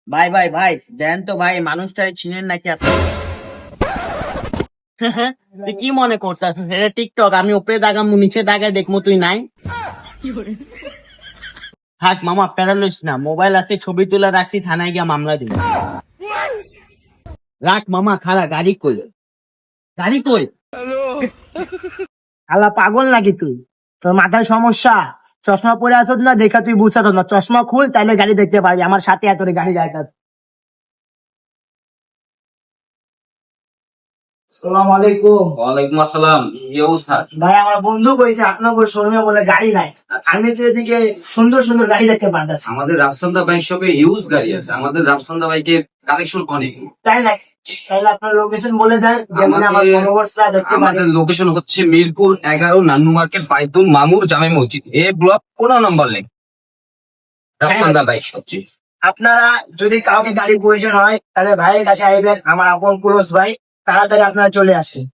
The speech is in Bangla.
ভাই ভাই ভাই, দেন তো ভাই, মানুষটাই চিনেন নাকি আপনি? তুই কি মনে করছিস এটা টিকটক? আমি উপরে দাগামু নিচে দাগায় দেখবো তুই নাই। থাক মামা, প্যারালিস না, মোবাইল আছে, ছবি তুলে রাখছি, থানায় গিয়ে মামলা দিব। রাখ মামা, খালা গাড়ি কই? গাড়ি কই? আল্লাহ পাগল নাকি তুই? তোর মাথায় সমস্যা? চশমা পরে আসত না দেখা তুই বুঝতে না, চশমা খুল তাইলে গাড়ি দেখতে পারবি। আমার সাথে এত গাড়ি যায়। সালাম আলাইকুম। ওয়ালাইকুম আসসালাম। কি অবস্থা? ভাই আমার বন্ধু কইছে আপনার শোরুমে বলে গাড়ি নাই। আমি তো এদিকে সুন্দর সুন্দর গাড়ি দেখতে পারতেছি। আমাদের রাফসান্দা বাইক শপে ইউজ গাড়ি আছে। আমাদের রাফসান্দা বাইকের কালেকশন অনেক। তাই না? তাহলে আপনার লোকেশন বলে দেন যেমন আমার ফলোয়ার্সরা দেখতে পারে। আমাদের লোকেশন হচ্ছে মিরপুর 11, নান্নু মার্কেট, বাইতুল মামুর, জামে মসজিদ, এ ব্লক, 15 নম্বর লেন। রাফসান্দা বাইক শপ জি। আপনারা যদি কাউকে গাড়ির প্রয়োজন হয় তাহলে ভাইয়ের কাছে আইবেন, আমার আপন ক্লোজ ভাই, তাড়াতাড়ি আপনারা চলে আসেন।